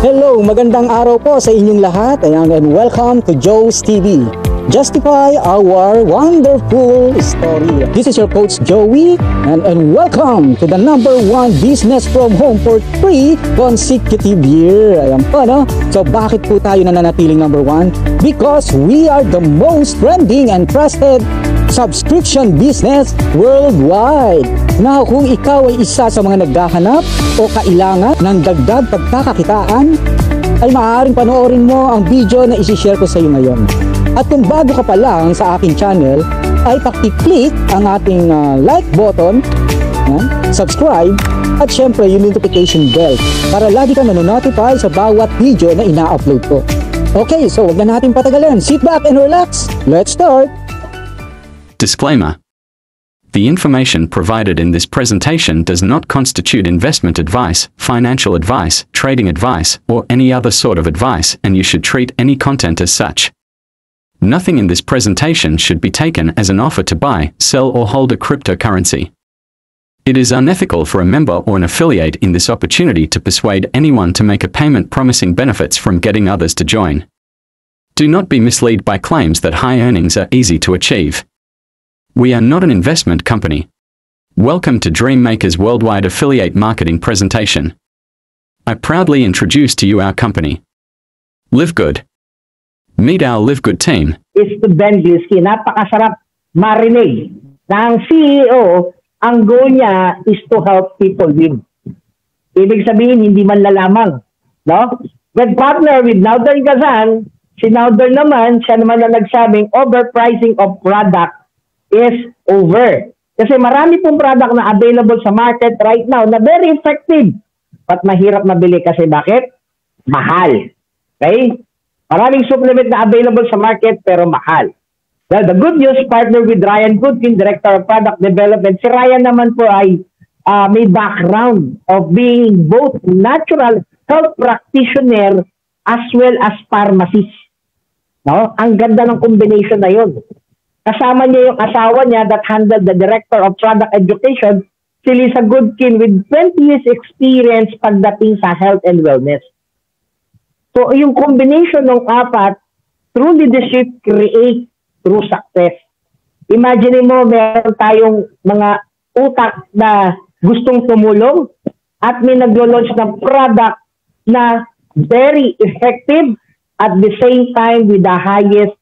Hello, magandang araw po sa inyong lahat. Ayan, and welcome to Joe's TV. Justify our wonderful story. This is your coach Joey and welcome to the #1 business from home for 3 consecutive year. Ayan po, no? So bakit po tayo nananatiling #1? Because we are the most trending and trusted subscription business worldwide. Now, kung ikaw ay isa sa mga naghahanap o kailangan ng dagdag pagkakakitaan, ay maaaring panoorin mo ang video na isi-share ko sa iyo ngayon. At kung bago ka pa lang sa aking channel, ay paki-click ang ating like button, subscribe, at syempre yung notification bell para lagi ka nanonotify sa bawat video na ina-upload ko. Okay, so wag na natin patagalin. Sit back and relax. Let's start! Disclaimer. The information provided in this presentation does not constitute investment advice, financial advice, trading advice, or any other sort of advice, and you should treat any content as such. Nothing in this presentation should be taken as an offer to buy, sell, or hold a cryptocurrency. It is unethical for a member or an affiliate in this opportunity to persuade anyone to make a payment promising benefits from getting others to join. Do not be misled by claims that high earnings are easy to achieve. We are not an investment company. Welcome to Dreammaker's worldwide affiliate marketing presentation. I proudly introduce to you our company. Live Good. Meet our Live Good team. Is to Ben Gilski. Napakasarap marinig na ang CEO, ang goal niya is to help people win. Ibig sabihin, hindi man lalamang. No? When partner with Naudel Gazan, si Naudel naman, siya naman na nagsabing overpricing of product is over. Kasi marami pong product na available sa market right now na very effective. But mahirap mabili kasi bakit? Mahal. Okay? Maraming supplement na available sa market pero mahal. Well, the good news, partner with Ryan Goodkin, Director of Product Development. Si Ryan naman po ay may background of being both natural health practitioner as well as pharmacist. No? Ang ganda ng combination na yun. Kasama niya yung asawa niya that handled the Director of Product Education, si Lisa Goodkin, with 20 years experience pagdating sa health and wellness. So, yung combination ng apat, through leadership, create through success. Imagine mo, meron tayong mga utak na gustong tumulong at may naglo-launch ng product na very effective at the same time with the highest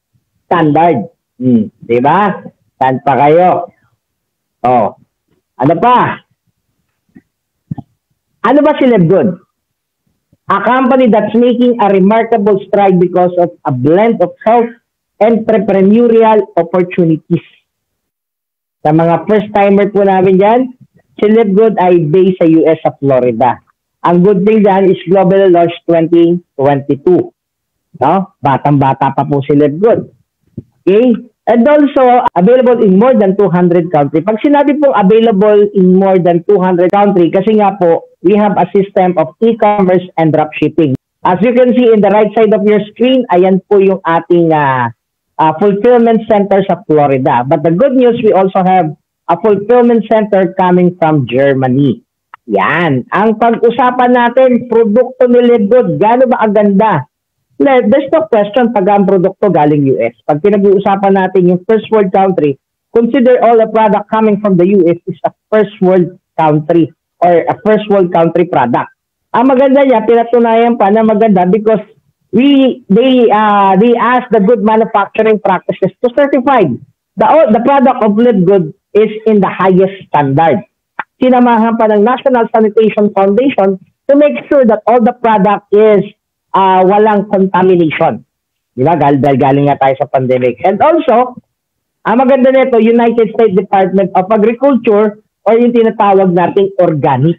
standard. Diba? Saan pa kayo? Oh. Ano pa? Ano ba si Live Good? A company that's making a remarkable stride because of a blend of health entrepreneurial opportunities. Sa mga first-timer po namin dyan, si Live Good ay based sa US sa Florida. Ang good thing dyan is global launch 2022. No? Batang-bata pa po si Live Good. Okay? And also, available in more than 200 countries. Pag sinabi pong available in more than 200 countries, kasi nga po, we have a system of e-commerce and dropshipping. As you can see in the right side of your screen, ayan po yung ating fulfillment center sa Florida. But the good news, we also have a fulfillment center coming from Germany. Yan. Ang pag-usapan natin, produkto ni Live Good, gaano ba aganda? There's no question pag ang produkto galing US. Pag pinag-uusapan natin yung first world country, consider all the product coming from the US is a first world country or a first world country product. Ang maganda niya, pinatunayan pa na maganda because they ask the good manufacturing practices to certify the product of Live Good is in the highest standard. Sinamahan pa ng National Sanitation Foundation to make sure that all the product is walang contamination. Diba? Dahil galing nga tayo sa pandemic. And also, ang maganda nito, United States Department of Agriculture or yung tinatawag nating organic.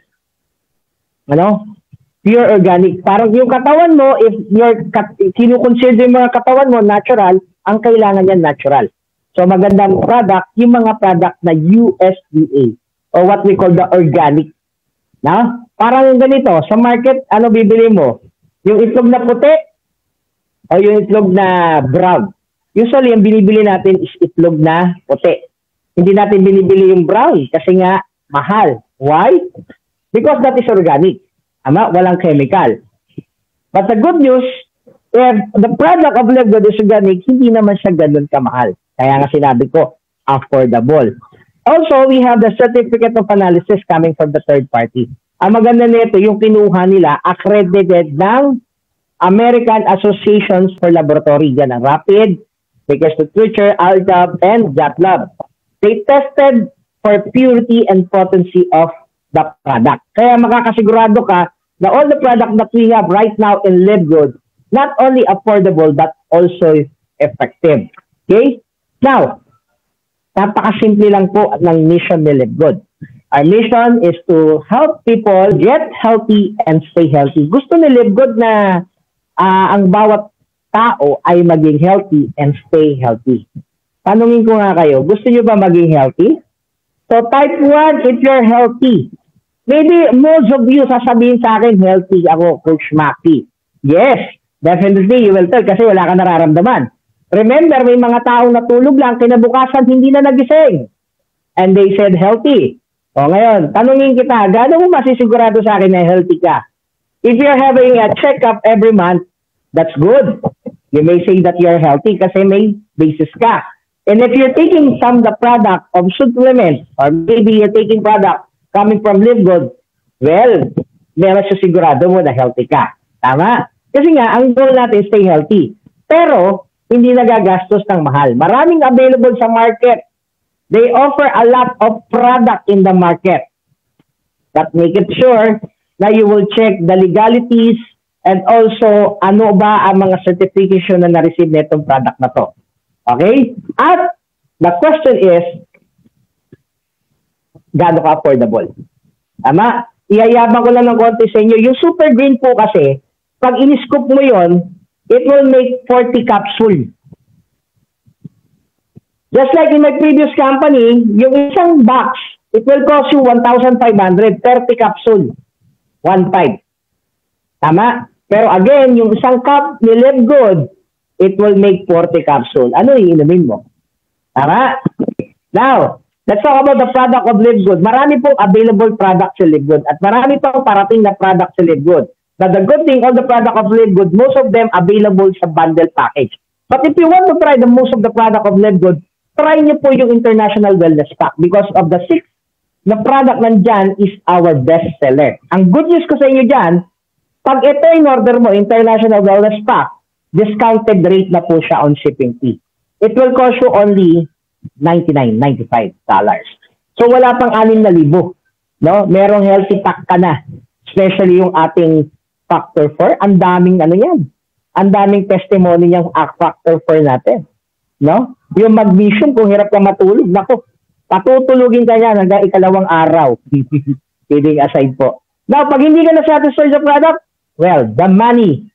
Ano? Pure organic. Parang yung katawan mo, if kinukonsider yung mga katawan mo natural, ang kailangan niya natural. So magandang product, yung mga product na USDA or what we call the organic. Na? Parang ganito, sa market, ano bibili mo? Yung itlog na puti o yung itlog na brown. Usually, yung binibili natin is itlog na puti. Hindi natin binibili yung brown kasi nga mahal. Why? Because that is organic. Ama, walang chemical. But the good news, if the product of Live Good is organic, hindi naman siya ganun kamahal. Kaya nga sinabi ko, affordable. Also, we have the certificate of analysis coming from the third party. Ang maganda nito, yung kinuha nila, accredited ng American Associations for Laboratory. Yan ang Rapid, Baker's Literature, ALDAB, and JATLAB. They tested for purity and potency of the product. Kaya makakasigurado ka na all the product that we have right now in Live Good, not only affordable, but also effective. Okay? Now, napakasimple lang po ng mission ni Live Good. Our mission is to help people get healthy and stay healthy. Gusto ni Live Good na ang bawat tao ay maging healthy and stay healthy. Tanungin ko nga kayo, gusto nyo ba maging healthy? So type 1 if you're healthy. Maybe most of you sasabihin sa akin, healthy ako, Coach Maki. Yes, definitely you will tell kasi wala ka nararamdaman. Remember, may mga taong natulog lang, kinabukasan hindi na nagising. And they said healthy. O ngayon, tanungin kita, gaano mo masisigurado sa akin na healthy ka? If you're having a checkup every month, that's good. You may say that you're healthy kasi may basis ka. And if you're taking some the product of supplements, or maybe you're taking product coming from Live Good, well, meron siya sigurado mo na healthy ka. Tama? Kasi nga, ang goal natin is stay healthy. Pero, hindi nagagastos ng mahal. Maraming available sa market. They offer a lot of product in the market. But make it sure na you will check the legalities and also ano ba ang mga certification na na-receive na itong product na to. Okay? At the question is, gaano ka affordable? Tama? Iyayabang ko lang ng konti sa inyo. Yung Super Green po kasi, pag in-scoop mo yon, it will make 40 capsule. Just like in my previous company, yung isang box, it will cost you 1,500, 30 capsule. 1.5. Tama? Pero again, yung isang cup ni Live Good, it will make 40 capsule. Ano iinumin mo? Tama? Now, let's talk about the product of Live Good. Marami pong available product sa Live Good at marami pong parating na product sa Live Good. But the good thing, all the product of Live Good, most of them available sa bundle package. But if you want to try the most of the product of Live Good, try nyo po yung International Wellness Pack because of the 6 na product nandyan is our best seller. Ang good news ko sa inyo dyan, pag ito in order mo, International Wellness Pack, discounted rate na po siya on shipping fee. It will cost you only $99.95. So wala pang 6,000. No? Merong healthy pack ka na. Especially yung ating Factor 4. Ang daming ano yan. Ang daming testimony niyang Factor 4 natin. No? Yung magnesium, kung hirap ka matulog, nako, patutulugin ka niya hanggang ikalawang araw. Kidding aside po. Now, pag hindi ka na-satisfied sa product, well, the money,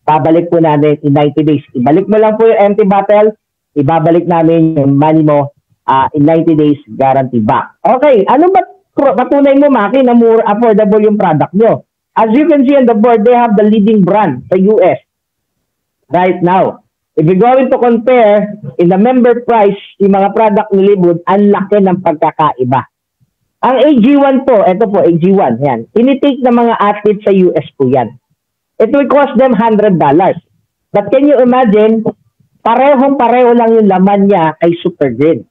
pabalik po natin in 90 days. Ibalik mo lang po yung empty bottle, ibabalik namin yung money mo in 90 days, guarantee back. Okay, ano ba patunay mo, Maki, na more affordable yung product nyo? As you can see on the board, they have the leading brand sa US right now. If you're going to compare in the member price, yung mga product ni Live Good, ang laki ng pagkakaiba. Ang AG1 po, ito po, AG1, yan. Tinitake ng mga athletes sa US po yan. It will cost them $100. But can you imagine, parehong-pareho lang yung laman niya kay Super Green.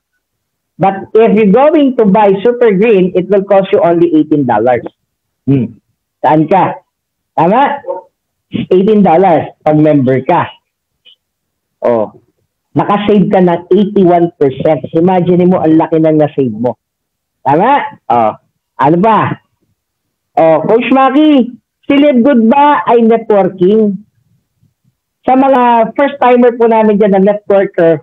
But if you're going to buy Super Green, it will cost you only $18. Saan ka? Tama? $18 pag member ka. Oh, nakasave ka ng 81%. Imagine mo, ang laki ng na-save mo. Tama? Oh, ano ba? Oh, Coach Maki, si Live Good ba ay networking? Sa mga first-timer po namin dyan na networker,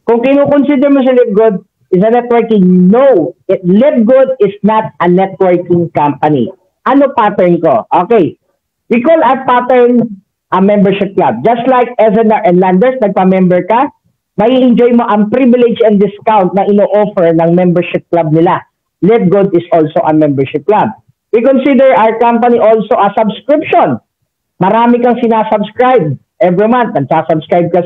kung kinukonsider mo si Live Good is a networking, no. Live Good is not a networking company. Ano pattern ko? Okay. We call our pattern a membership club. Just like SNR and Landers, nagpa-member ka, may enjoy mo ang privilege and discount na ino-offer ng membership club nila. Live Good is also a membership club. We consider our company also a subscription. Marami kang sinasubscribe every month. Nagsasubscribe ka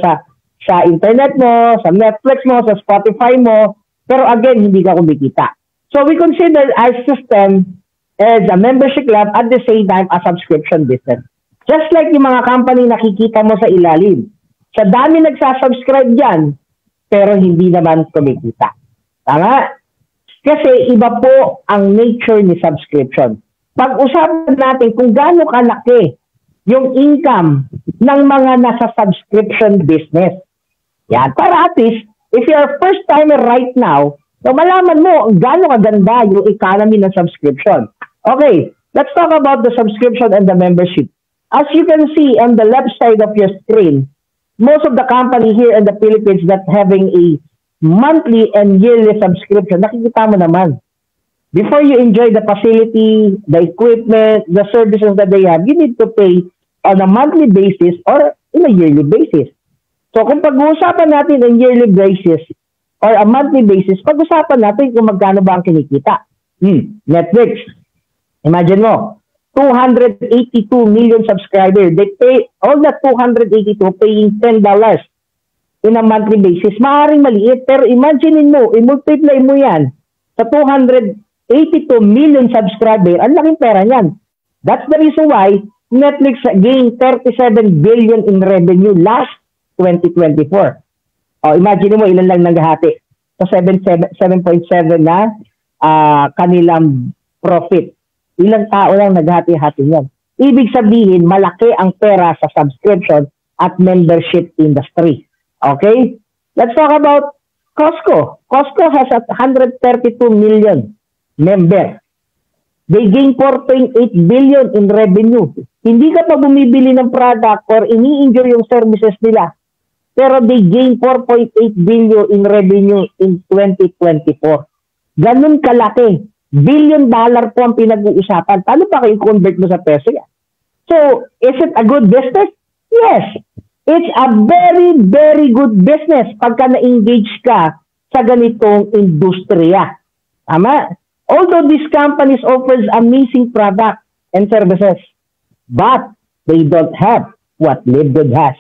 sa internet mo, sa Netflix mo, sa Spotify mo, pero again, hindi ka kumikita. So we consider our system as a membership club at the same time a subscription business. Just like yung mga company nakikita mo sa ilalim. Sa dami nagsasubscribe dyan, pero hindi naman kumikita. Tama? Kasi iba po ang nature ni subscription. Pag-usapan natin kung gaano kalaki yung income ng mga nasa subscription business. Yan. Para at least, if you're a first timer right now, so malaman mo gaano kaganda yung economy ng subscription. Okay, let's talk about the subscription and the membership. As you can see on the left side of your screen, most of the company here in the Philippines that having a monthly and yearly subscription, nakikita mo naman. Before you enjoy the facility, the equipment, the services that they have, you need to pay on a monthly basis or in a yearly basis. So kung pag-uusapan natin on yearly basis or a monthly basis, pag-usapan natin kung magkano ba ang kinikita. Netflix. Imagine mo, 282 million subscribers. They pay, all that 282 paying $10 in a monthly basis. Maaaring maliit, pero imagine mo, i-multiply mo yan sa 282 million subscribers. Ang laking pera niyan. That's the reason why Netflix gained 37 billion in revenue last 2024. Imagine mo, ilan lang naghahati. So 7.7 na kanilang profit. Ilang tao lang naghati-hati yan. Ibig sabihin, malaki ang pera sa subscription at membership industry. Okay? Let's talk about Costco. Costco has 132 million members. They gain 4.8 billion in revenue. Hindi ka pa bumibili ng product or ini-enjoy yung services nila. Pero they gain 4.8 billion in revenue in 2024. Ganun kalaki. $1 billion po ang pinag-uusapan. Paano pa kayo convert mo sa peso yan? So, is it a good business? Yes. It's a very, very good business pagka na-engage ka sa ganitong industriya. Tama? Although these companies offers amazing product and services, but they don't have what LiveGood has.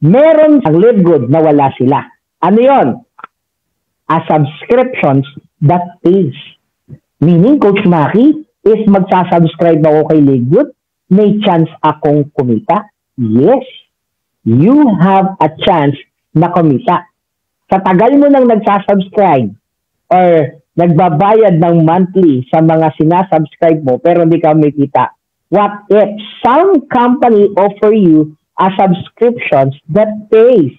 Meron ang LiveGood na wala sila. Ano yon? A subscriptions that pays. Meaning, Coach Maki, is magsasubscribe ako kay LiveGood, may chance akong kumita? Yes. You have a chance na kumita. Sa tagal mo nang nagsasubscribe or nagbabayad ng monthly sa mga sinasubscribe mo pero hindi ka kumikita, what if some company offer you a subscriptions that pays?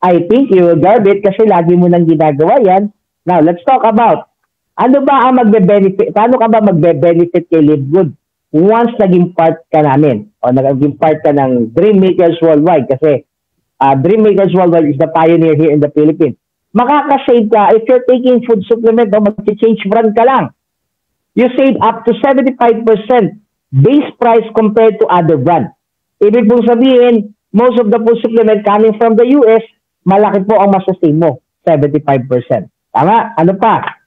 I think you will grab it kasi lagi mo nang ginagawa yan. Now, let's talk about ano ba ang magbe-benefit? Paano ka ba magbe-benefit kay LiveGood once naging part ka namin o naging part ka ng Dreammakers Worldwide kasi Dreammakers Worldwide is the pioneer here in the Philippines. Makaka-save ka if you're taking food supplement o mag-change brand ka lang. You save up to 75% base price compared to other brand. Ibig pong sabihin, most of the food supplement coming from the US, malaki po ang masasave mo, 75%. Tama? Ano pa?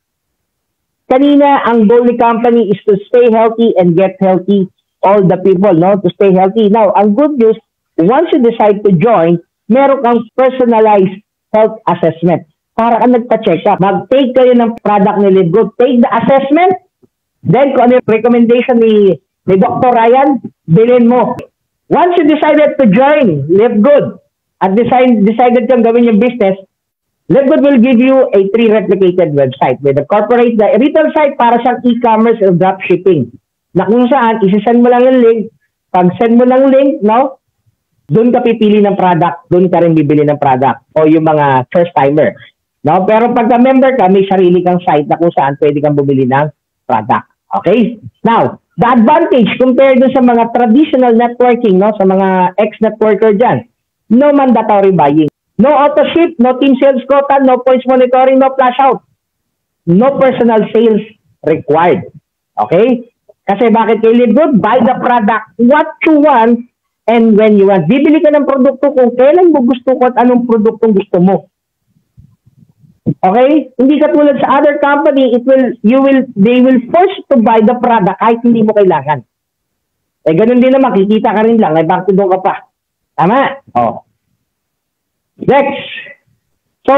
Kanina, ang goal ni company is to stay healthy and get healthy, all the people, no? To stay healthy. Now, ang good news, once you decide to join, meron kang personalized health assessment. Para ka nagpa-check up. Mag-take kayo ng product ni LiveGood. Take the assessment. Then, kung ano yung recommendation ni Dr. Ryan, bilhin mo. Once you decided to join LiveGood at decided kang gawin yung business, LiveGood will give you a pre-replicated website with a corporate, the retail site para siyang e-commerce or dropshipping. Na kung saan, isi-send mo lang yung link. Pag send mo lang link, no? Doon ka pipili ng product, doon ka rin bibili ng product o yung mga first timer. No? Pero pagka member ka, may sarili kang site na kung saan pwede kang bumili ng product. Okay? Now, the advantage compared sa mga traditional networking, no? Sa mga ex-networker dyan, no mandatory buying. No auto-ship, no team sales quota, no points monitoring, no flash out. No personal sales required. Okay? Kasi bakit kay LiveGood? Buy the product, what you want, and when you want. Bibili ka ng produkto kung kailan mo gusto ko at anong produktong gusto mo. Okay? Hindi ka tulad sa other company, they will force to buy the product kahit hindi mo kailangan. Eh, ganun din naman, kikita ka rin lang, ay bakit doon ka pa? Tama? Oh. Next. So,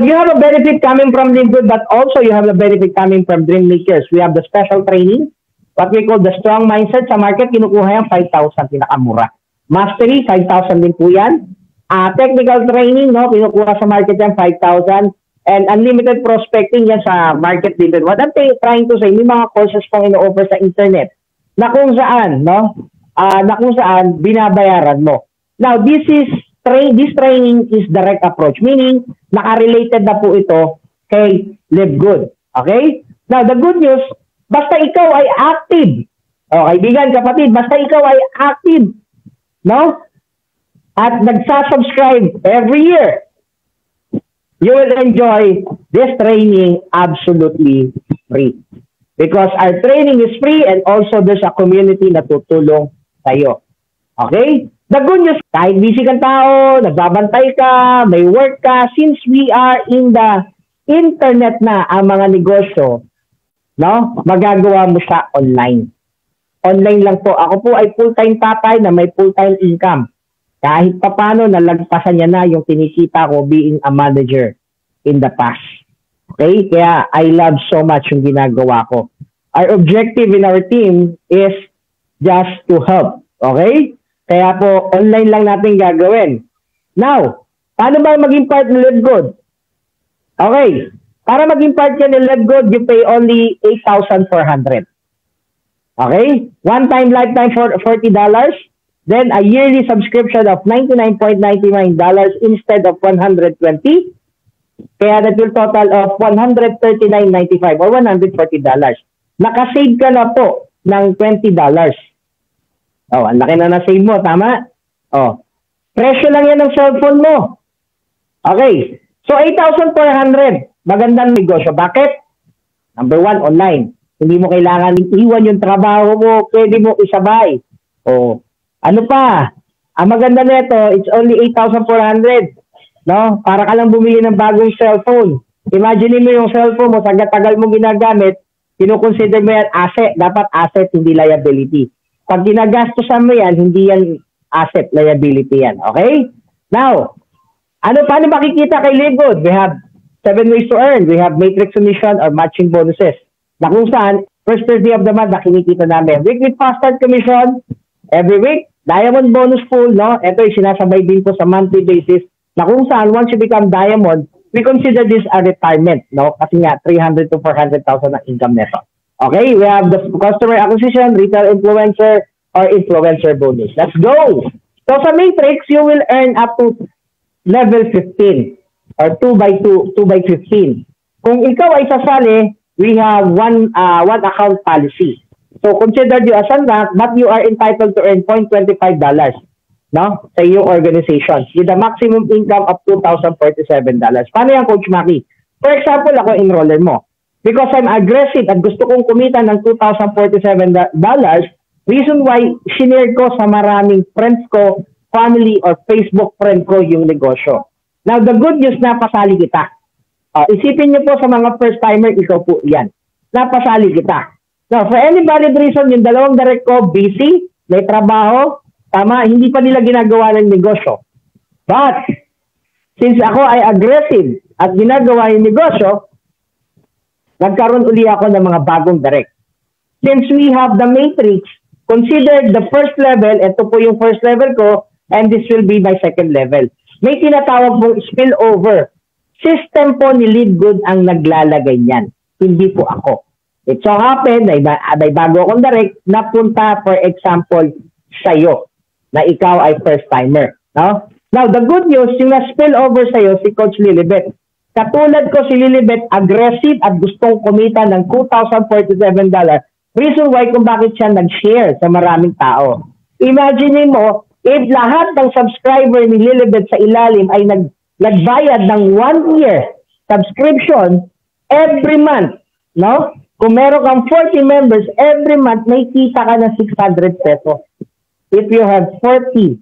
you have a benefit coming from LiveGood, but also you have a benefit coming from Dreammakers. We have the special training, what we call the strong mindset. Sa market, kinukuha yung 5,000, pinakamura. Mastery, 5,000 din po yan. Technical training, no? Kinukuha sa market yan, 5,000. And unlimited prospecting yan sa market leader. What I'm trying to say, may mga courses pang ino-offer sa internet na kung saan, no? Na kung saan binabayaran mo. Now, this training is direct approach. Meaning, nakarelated na po ito kay Live Good. Okay? Now, the good news, basta ikaw ay active. O, kaibigan, kapatid, basta ikaw ay active. No? At nagsasubscribe every year, you will enjoy this training absolutely free. Because our training is free and also there's a community na tutulong sa'yo. Okay? The good news, kahit busy kang tao, nagbabantay ka, may work ka, since we are in the internet na ang mga negosyo, no? Magagawa mo siya online. Online lang po. Ako po ay full-time tatay na may full-time income. Kahit papano, nalagpasan niya na yung tinikita ko being a manager in the past. Okay? Kaya I love so much yung ginagawa ko. Our objective in our team is just to help. Okay? Kaya po, online lang natin gagawin. Now, paano ba maging part ng Live Good? Okay. Para maging part ka ng Live Good, you pay only 8,400. Okay? One-time lifetime for $40. Then a yearly subscription of $99.99 instead of $120. Kaya that will total of $139.95 or $140. Nakasave ka na po ng $20. Oh, ang laki na na-save mo, tama? Oh. Presyo lang yan ng cellphone mo. Okay. So, 8,400. Magandang negosyo. Bakit? Number one, online. Hindi mo kailangan iwan yung trabaho mo. Pwede mo isabay. Oh. Ano pa? Ang maganda nito, it's only 8,400. No? Para ka lang bumili ng bagong cellphone. Imagine mo yung cellphone mo, tagal mo ginagamit, kinukonsider mo yan asset. Dapat asset, hindi liability. Pag ginagastosan mo yan, hindi yan asset, liability yan. Okay? Now, paano makikita kay Live Good? We have 7 ways to earn. We have matrix commission or matching bonuses. Na kung saan, first Thursday of the month na kinikita namin. Weekly fast start commission, every week, diamond bonus pool, no? Ito ay sinasabay din po sa monthly basis na kung saan, once you become diamond, we consider this a retirement, no? Kasi nga, 300 to 400,000 ang income neto. Okay, we have the customer acquisition, retail influencer, or influencer bonus. Let's go! So sa Matrix, you will earn up to level 15 or 2 by 15. Kung ikaw ay sasali, we have one account policy. So consider you as unlocked, but you are entitled to earn $0.25, no? Sa iyong organization with a maximum income of $2,047. Paano yan, Coach Maki? For example, ako enroller mo. Because I'm aggressive at gusto kong kumita ng $2,047, reason why sinare ko sa maraming friends ko, family, or Facebook friend ko yung negosyo. Now, the good news, napasali kita. Isipin niyo po sa mga first-timer, ikaw po yan. Napasali kita. Now, for any valid reason, yung dalawang direct ko, busy, may trabaho, tama, hindi pa nila ginagawa ng negosyo. But, since ako ay aggressive at ginagawa yung negosyo, nagkaroon uli ako ng mga bagong direct. Since we have the matrix, consider the first level, ito po yung first level ko, and this will be my second level. May tinatawag pong spillover. System po ni Live Good ang naglalagay niyan. Hindi po ako. It so happened, may bago akong direct, napunta, for example, sa'yo, na ikaw ay first-timer. No? Now, the good news, yung na-spillover sa'yo, si Coach Lilibet. Katulad ko si Lilibet, aggressive at gustong kumita ng $2,047. Reason why kung bakit siya nag-share sa maraming tao. Imagine mo, if lahat ng subscriber ni Lilibet sa ilalim ay nagbayad ng 1 year subscription every month, no? Kung meron kang 40 members, every month may kita ka ng 600 pesos. If you have 40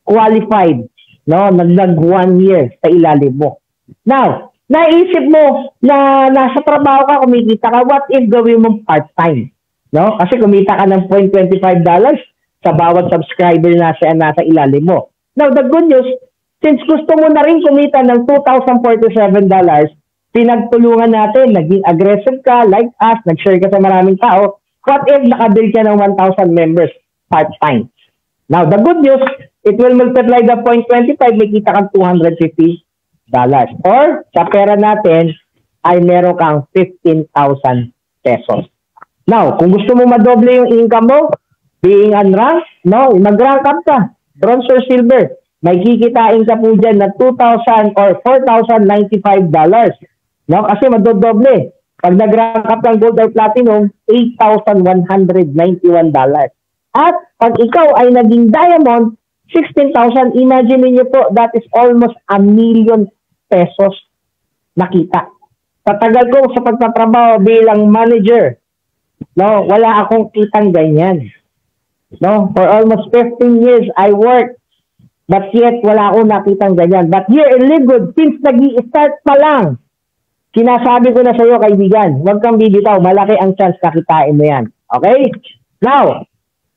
qualified, no, nag 1 year sa ilalim mo. Now, naisip mo na nasa trabaho ka, kumikita ka, what if gawin mo part-time? No? Kasi kumita ka ng $0.25 sa bawat subscriber na nasa ilalim mo. Now, the good news, since gusto mo na rin kumita ng $2,047, pinagtulungan natin, naging aggressive ka, like us, nag-share ka sa maraming tao, what if nakabuild ka ng 1,000 members part-time? Now, the good news, it will multiply the 0.25, may kita kang $250. Or, sa pera natin, ay meron kang 15,000 pesos. Now, kung gusto mo madoble yung income mo, being unranked, no, mag-rank up ka. Bronze or silver. May kikitain ka po dyan na $2,000 or $4,095. No, kasi madodoble. Pag nag-rank up ng gold or platinum, $8,191. At pag ikaw ay naging diamond, 16,000. Imagine niyo po, that is almost ₱1,000,000 nakita. Patagal ko sa pagtatrabaho bilang manager, no, wala akong kitang ganyan. No, for almost 15 years I worked, but yet wala akong nakitang ganyan. But here in Livgood, since nag-i-start pa lang, sinasabi ko na sa iyo, kaibigan, huwag kang bibitaw, malaki ang chance na kitain mo yan. Okay? Now,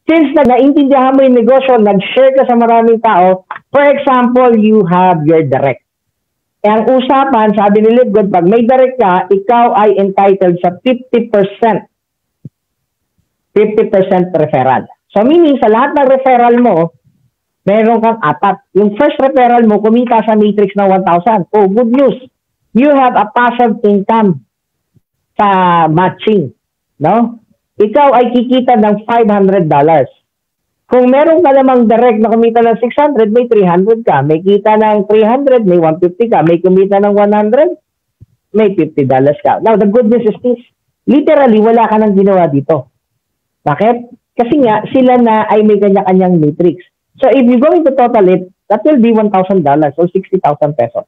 since naintindihan mo yung negosyo, nag-share ka sa maraming tao, for example, you have your direct. E ang usapan, sabi ni Livgood, pag may direct ka, ikaw ay entitled sa 50% referral. So meaning, sa lahat ng referral mo, meron kang 4. Yung first referral mo, kumita sa matrix ng 1,000. Oh, good news. You have a passive income sa matching. No? Ikaw ay kikita ng $500. Kung meron ka namang direct na kumita ng 600, may 300 ka. May kita ng 300, may 150 ka. May kumita ng 100, may $50 ka. Now, the good news is this. Literally, wala ka nang ginawa dito. Bakit? Kasi nga, sila na ay may kanya-kanyang matrix. So, if you're going to total it, that will be $1,000 or 60,000 pesos.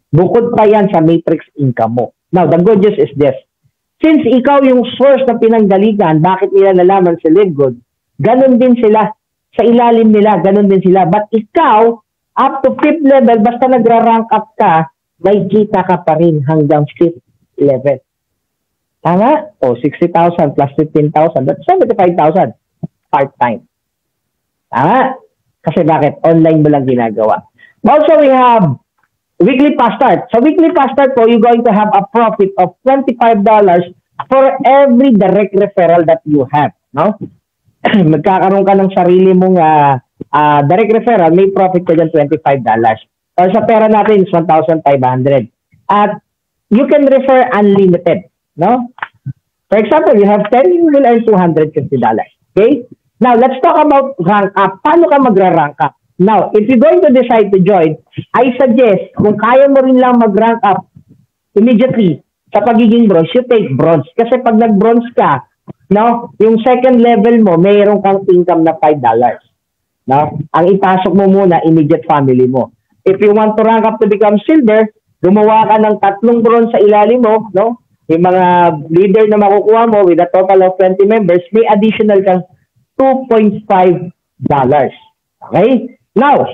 Bukod pa yan sa matrix income mo. Now, the good news is this. Since ikaw yung source na pinanggalitan, bakit nila nalaman si Livgood? Ganon din sila. Sa ilalim nila, ganon din sila. But ikaw, up to 5th level, basta nagra-rank up ka, may kita ka pa rin hanggang 5th level. Tama? O, 60,000 plus 15,000, that's 75,000 part-time. Tama? Kasi bakit? Online mo lang ginagawa. Also, we have weekly fast start. Sa weekly fast start po, you're going to have a profit of $25 for every direct referral that you have. No? Magkakaroon ka ng sarili mong direct referral, may profit ka dyan $25. Or sa pera natin is 1,500. At you can refer unlimited. No? For example, you have 10, you will earn $250. Okay? Now, let's talk about rank up. Paano ka magra-rank up? Now, if you're going to decide to join, I suggest, kung kaya mo rin lang mag-rank up immediately sa pagiging bronze, you take bronze. Kasi pag nag-bronze ka, no, yung second level mo, mayroon kang income na $5. No? Ang ipasok mo muna, immediate family mo. If you want to rank up to become silver, gumawa ka ng 3 bronze sa ilalim mo, no? Yung mga leader na makukuha mo with a total of 20 members, may additional kang $2.5. Okay? Now,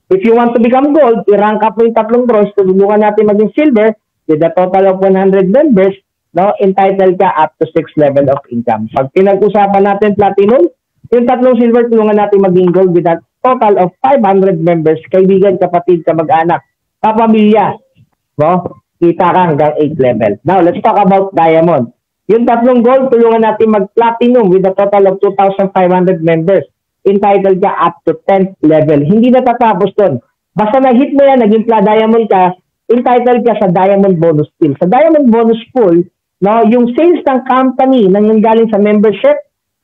if you want to become gold, i-rank up mo yung 3 bronze, tulungan natin maging silver with a total of 100 members, no, entitled ka up to 6th level of income. Pag pinag-usapan natin platinum, yung 3 silver, tulungan natin maging gold with a total of 500 members, kaibigan, kapatid, kamag-anak, kapamilya, no? Kita ka hanggang 8th level. Now, let's talk about diamond. Yung 3 gold, tulungan natin mag-platinum with a total of 2,500 members. Entitled ka up to 10th level. Hindi natatapos doon. Basta na-hit mo yan, naging diamond ka, entitled ka sa diamond bonus pool. Sa diamond bonus pool, no, yung sales ng company nang nanggaling sa membership,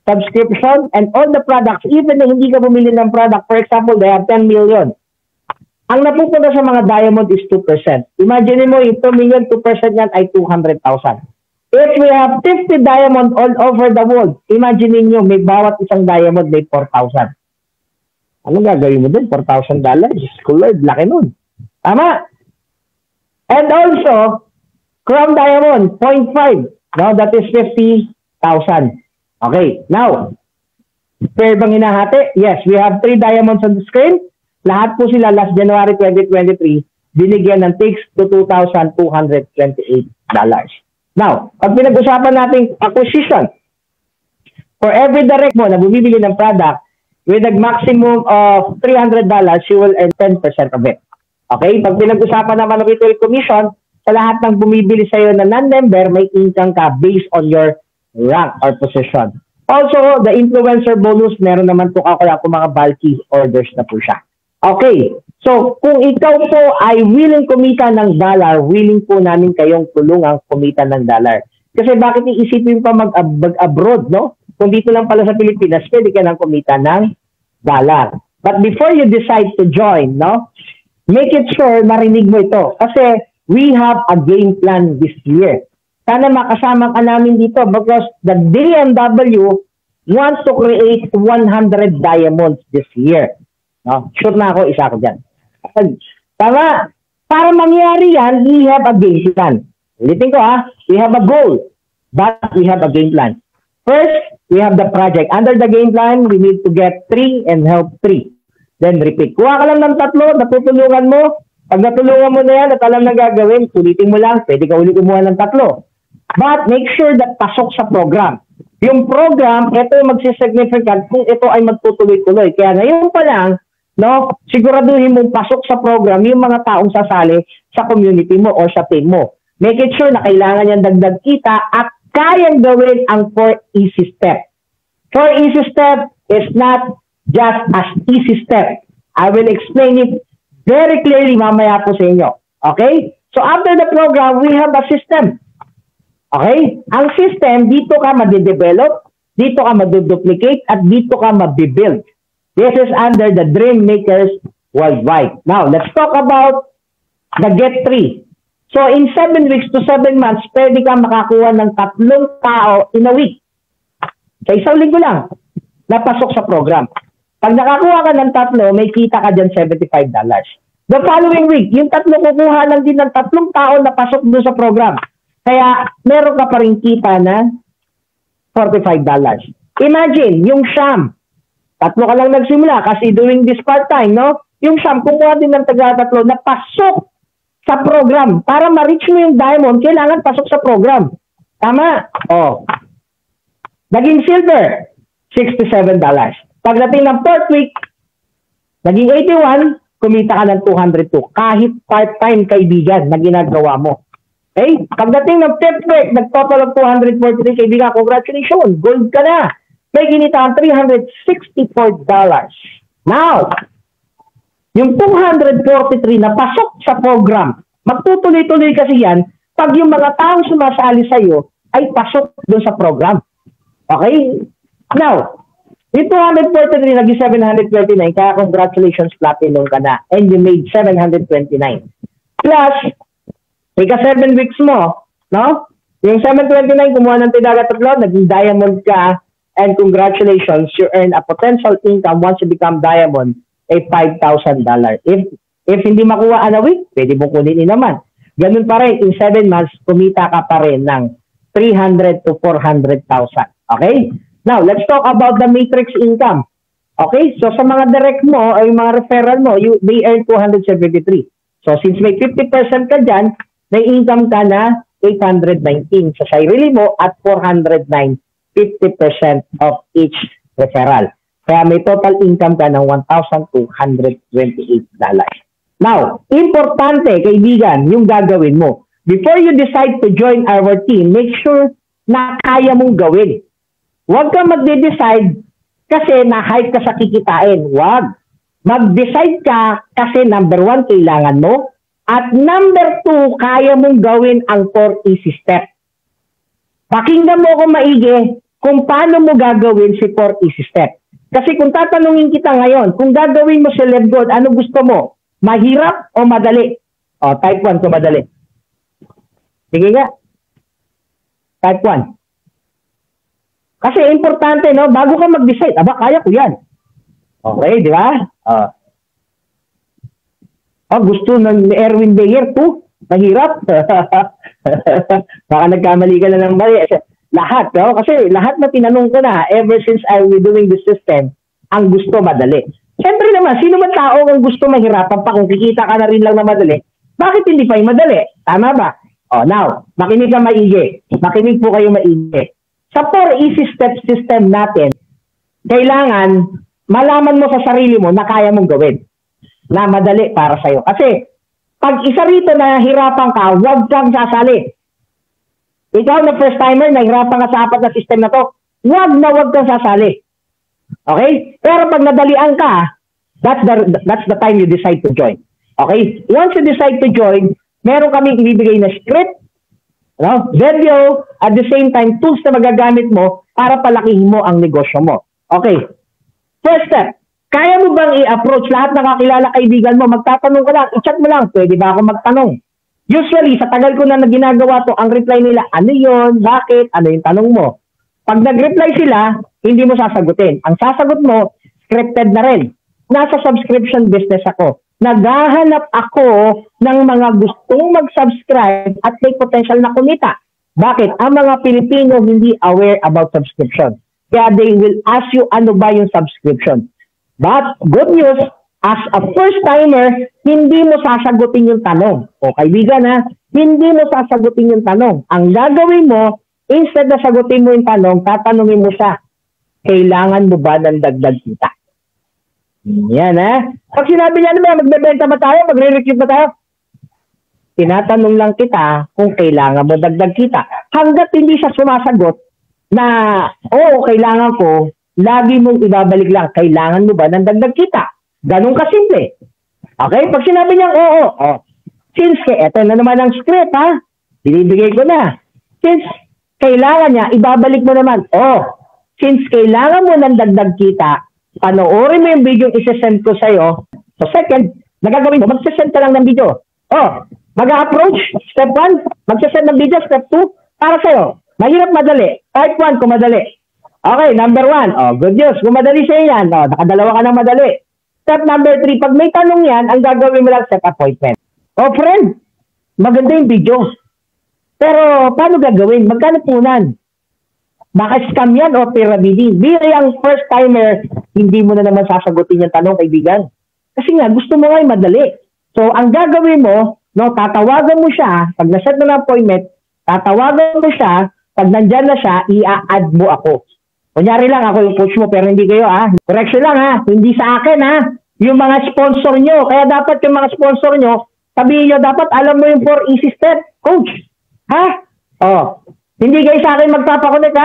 subscription, and all the products, even na hindi ka bumili ng product, for example, they have 10 million. Ang napupunta sa mga diamond is 2%. Imagine mo, yung 2 million, 2% yan ay 200,000. If we have 50 diamond all over the world, imagine niyo may bawat isang diamond may 4,000. Ano gagawin mo dun? $4,000? Lord, laki nun. Tama? And also, crown diamond, 0.5. No, that is 50,000. Okay, now, fair bang hinahati? Yes, we have 3 diamonds on the screen. Lahat po sila last January 2023, binigyan ng takes to $2,228. Now, pag pinag-usapan natin acquisition, for every direct mo na bumibili ng product, with a maximum of $300, you will earn 10% of it. Okay? Pag pinag-usapan naman ng retail commission, sa lahat ng bumibili sa'yo na non-member, may income ka based on your rank or position. Also, the influencer bonus, meron naman po ako kung mga bulky orders na po siya. Okay, so kung ikaw po ay willing kumita ng dollar, willing po namin kayong tulungang kumita ng dollar. Kasi bakit iisipin pa mag-abroad, no? Kung dito lang pala sa Pilipinas, pwede ka nang kumita ng dollar. But before you decide to join, no? Make it sure marinig mo ito. Kasi we have a game plan this year. Sana makasama ka namin dito because the DMW wants to create 100 diamonds this year. No? Sure na ako, isa ko dyan. Tama. Para mangyari yan, we have a game plan. Ulitin ko we have a goal, but we have a game plan. First, we have the project. Under the game plan, we need to get 3 and help 3. Then repeat. Kuha ka lang ng 3, natutulungan mo. Pag natulungan mo na yan at alam na gagawin, ulitin mo lang, pwede ka ulit kumuha ng 3. But make sure that pasok sa program. Yung program, ito yung magsisignificant kung ito ay magtutuloy-tuloy. Kaya ngayon pa lang, no, siguraduhin mong pasok sa program yung mga taong sasali sa community mo or sa team mo. Make it sure na kailangan yan dagdag kita at kayang gawin ang 4 easy step. 4 easy step is not just as easy step. I will explain it very clearly mamaya po sa inyo. Okay? So after the program, we have a system. Okay? Ang system, dito ka madidevelop, dito ka maduduplicate, at dito ka mabibuild. This is under the Dream Makers Worldwide. Now, let's talk about the Get 3. So, in 7 weeks to 7 months, pwede ka makakuha ng 3 tao in a week. Sa isang linggo lang, napasok sa program. Pag nakakuha ka ng 3, may kita ka dyan $75. The following week, yung 3 kukuha lang din ng 3 tao na pasok doon sa program. Kaya, meron ka pa rin kita na $45. Imagine, yung Sham, 3 ka lang nagsimula kasi doing this part-time, no? Yung Sham, kukuha din ng taga-3 na pasok sa program. Para ma-reach mo yung diamond, kailangan pasok sa program. Tama? Oh. Naging silver, $67. Pagdating ng 4th week, naging 81, kumita ka ng 202. Kahit part-time kaibigan na ginagawa mo. Okay? Pagdating ng 5th week, nag-total of 243 kaibigan. Congratulations! Gold ka na! May ginita $364. Now, yung 243 na pasok sa program, magtutuloy-tuloy kasi yan pag yung mga taong sumasali sa'yo ay pasok doon sa program. Okay? Now, yung 243 naging 729, kaya congratulations, platinum ka na. And you made 729. Plus, ika 7 weeks mo, no? Yung 729, kumuha ng tidaga-3, naging diamond ka, and congratulations, you earn a potential income once you become diamond, ay $5,000. If hindi makuha a week, pwede mo kunin naman. Ganun pa rin, in 7 months, kumita ka pa rin ng 300 to 400,000. Okay? Now, let's talk about the matrix income. Okay? So, sa mga direct mo, ay mga referral mo, they earn 273. So, since may 50% ka dyan, may income ka na 819 sa sarili mo at 409, 50% of each referral. Kaya may total income ka ng $1,228. Now, importante, kaibigan, yung gagawin mo. Before you decide to join our team, make sure na kaya mong gawin. Huwag ka magde-decide kasi na-hype ka sa kikitain. Huwag. Mag-decide ka kasi number 1, kailangan mo. At number 2, kaya mong gawin ang 4 easy step. Pakinggan mo kung maigi kung paano mo gagawin si 4 easy step. Kasi kung tatanungin kita ngayon, kung gagawin mo si Celeb Gold, ano gusto mo? Mahirap o madali? O, type 1 kung madali. Sige nga. Type 1. Kasi importante, no? Bago ka mag-decide, aba, kaya ko yan. Okay, di ba? Gusto ng Erwin Bayer, mahirap. Baka nagkamali ka na ng mali. Lahat, no? Kasi lahat na tinanong ko na, ever since I've been doing this system, ang gusto madali. Siyempre naman, sino man tao ang gusto mahirapan pa kung kikita ka na rin lang na madali? Bakit hindi pa yung madali? Tama ba? Now, makinig ka maigi. Makinig po kayo maigi. Sa 4 easy step system natin, kailangan malaman mo sa sarili mo na kaya mong gawin. Na madali para sa'yo. Kasi, pag isa rito na hirapan ka, huwag kang sasali. Ikaw na first timer, nahirapan ka sa 4 na system na to. wag na wag kang sasali. Okay? Pero pag nadalian ka, that's the time you decide to join. Okay? Once you decide to join, meron kaming ibibigay na script, video, at the same time, tools na magagamit mo para palakihin mo ang negosyo mo. Okay. First step, kaya mo bang i-approach lahat ng kakilala kaibigan mo? Magtatanong ka lang, i-chat mo lang, pwede ba ako magtanong? Usually, sa tagal ko na ginagawa to, ang reply nila, ano yon, bakit, ano yung tanong mo? Pag nag-reply sila, hindi mo sasagutin. Ang sasagot mo, scripted na rin. Nasa subscription business ako. Naghahanap ako ng mga gustong mag-subscribe at may potential na kumita. Bakit? Ang mga Pilipino hindi aware about subscription. Kaya they will ask you ano ba yung subscription. But good news, as a first-timer, hindi mo sasagutin yung tanong. O kaibigan ha, hindi mo sasagutin yung tanong. Ang gagawin mo, instead na sagutin mo yung tanong, tatanungin mo siya, kailangan mo ba ng dagdag kita? Yan ha. Pag sinabi niya, ano ba, magbebenta ba tayo? Magre-recruit ba tayo? Tinatanong lang kita kung kailangan mo dagdag kita. Hanggat hindi siya sumasagot na, oo, kailangan ko, lagi mong ibabalik lang, kailangan mo ba ng dagdag kita? Ganun kasimple. Okay? Pag sinabi niya, oo, since, eto na naman ang script ha, binibigay ko na. Since kailangan niya, ibabalik mo naman, since kailangan mo ng dagdag kita, panoorin mo yung video yung isa-send ko sa'yo. So second, nagagawin mo, magsasend ka lang ng video. Mag-approach, step 1, magsasend ng video, step 2, para sa'yo. Mahirap madali. Part 1, kung madali. Okay, number 1, good news, kung madali sa'yo yan, nakadalawa ka ng madali. Step number 3, pag may tanong yan, ang gagawin mo lang, set appointment. Friend, maganda yung video. Pero, paano gagawin? Magkano punan? Baka scam yan o pyramiding. Biri ang first timer, hindi mo na naman sasagutin yung tanong, kaibigan. Kasi nga, gusto mo nga yung madali. So, ang gagawin mo, tatawagan mo siya, pag naset mo na appointment, tatawagan mo siya, pag nandyan na siya, i-add mo ako. Kunyari lang, ako yung coach mo, pero hindi kayo Correction lang hindi sa akin yung mga sponsor nyo. Kaya dapat yung mga sponsor nyo, sabihin nyo, dapat alam mo yung 4 easy step, coach. Hindi kayo sa akin magpapakunik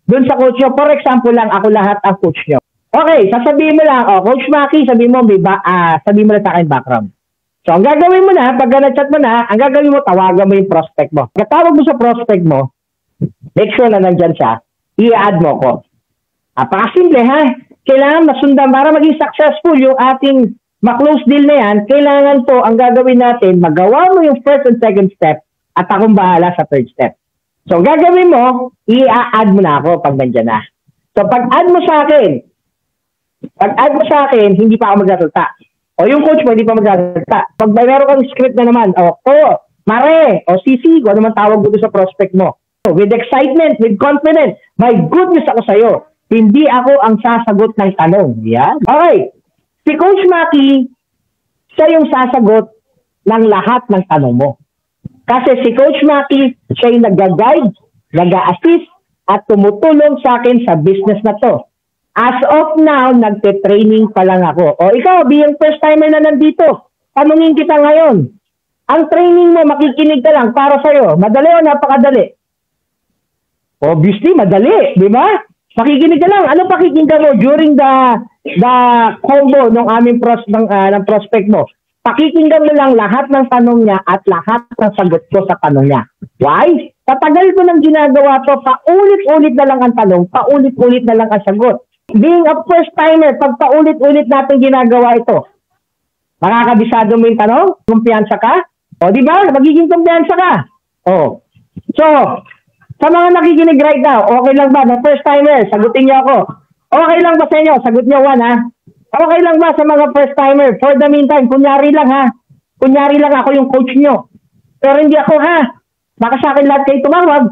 doon sa coach nyo. For example lang, ako lahat ang coach nyo. Okay, sasabihin mo lang, Coach Maki, sabihin mo lang sa akin background. So, ang gagawin mo na, pag na-chat mo na, ang gagawin mo, tawagan mo yung prospect mo. Katawag mo sa prospect mo, make sure na nandyan siya, i-add mo ko. Apakasimple kailangan masundan para maging successful yung ating ma-close deal na yan, kailangan po, ang gagawin natin, magawa mo yung first and second step at akong bahala sa third step. So, gagawin mo, i-add mo na ako pag nandyan na. So, pag-add mo sa akin, hindi pa ako magsasalta. O yung coach mo, hindi pa magsasalta. Pag meron kang script na naman, Mare, CC, kung ano man tawag mo sa prospect mo. So, with excitement, with confidence, my goodness ako sa'yo. Hindi ako ang sasagot ng tanong. Yan. Okay. Si Coach Maki, siya yung sasagot ng lahat ng tanong mo. Kasi si Coach Maki, siya yung nag-guide, nag-assist, at tumutulong sa akin sa business na to. As of now, nagte-training pa lang ako. O ikaw, being first timer na nandito, tanungin kita ngayon. Ang training mo, makikinig ka lang para sa'yo. Madali o napakadali? Obviously, madali. Di ba? Makikinig ka lang. Ano pakikinggan mo during the combo ng aming ng prospect mo? Pakikinggan mo lang lahat ng tanong niya at lahat ng sagot ko sa tanong niya. Why? Tatagal ko nang ginagawa to, paulit-ulit na lang ang tanong, paulit-ulit na lang ang sagot. Being a first timer, pag paulit-ulit natin ginagawa ito, makakabisado mo yung tanong? Kumpiyansa ka? O di ba? Magiging kumpiyansa ka. So, sa mga nakikinig right now, okay lang ba na first timer? Sagutin niyo ako. Okay lang ba sa inyo? Sagot niyo 1 Okay lang ba sa mga first timer? For the meantime, kunyari lang Kunyari lang ako yung coach niyo. Pero hindi ako Baka sa akin lahat kayo tumawag.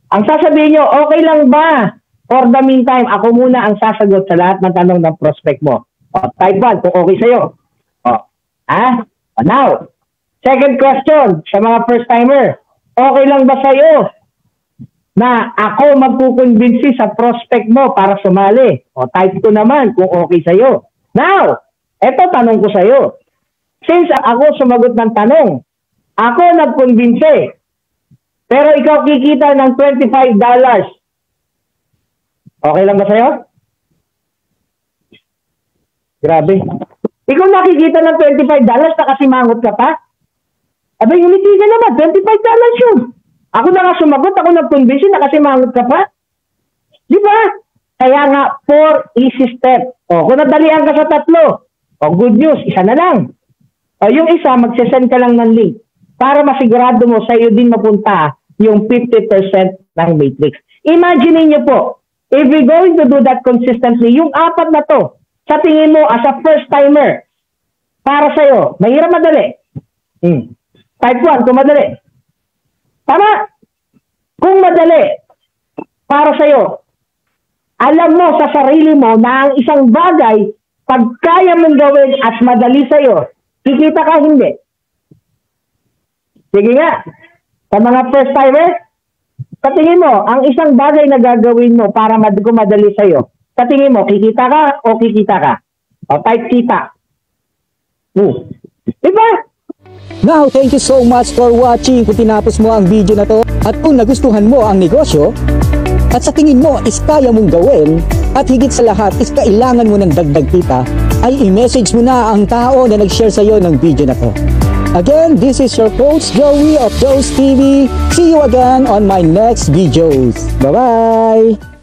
Ang sasabihin niyo, okay lang ba? For the meantime, ako muna ang sasagot sa lahat ng tanong ng prospect mo. Type 1, kung okay sa'yo. Now, second question sa mga first timer. Okay lang ba sa'yo na ako magkukonvince sa prospect mo para sumali? Type 2 naman kung okay sa'yo. Now, eto tanong ko sa'yo. Since ako sumagot ng tanong, ako nagkonvince, pero ikaw kikita ng $25 Okay lang ba sa'yo? Grabe. Ikaw nakikita ng $25 na kasi mangot ka pa? Abay, umiti ka naman. $25 yun. Ako na nga sumagot. Ako nag-convince na kasi mangot ka pa. Di ba? Kaya nga, 4 easy steps. O, kung nadalian ka sa 3, o, good news, isa na lang. O, yung isa, magsasend ka lang ng link para masigurado mo sa iyo din mapunta yung 50% ng matrix. Imagine niyo po, if we're going to do that consistently, yung 4 na to, sa tingin mo as a first timer, para sa'yo, mahirap madali. Type 1, kung madali. Tama? Kung madali, para sa'yo, alam mo sa sarili mo na ang isang bagay, pag kaya mong gawin at madali sa'yo, kikita ka hindi. Sige nga, sa mga first timer, katingin mo, ang isang bagay na gagawin mo para madali sa'yo, katingin mo, kikita ka o kikita ka? O type kita. Diba? Now, thank you so much for watching. Kung tinapos mo ang video na to at kung nagustuhan mo ang negosyo at sa tingin mo is kaya mong gawin at higit sa lahat is kailangan mo ng dagdag kita, ay i-message mo na ang tao na nag-share sa'yo ng video na to. Again, this is your Coach Joey of Joe's TV. See you again on my next videos. Bye-bye!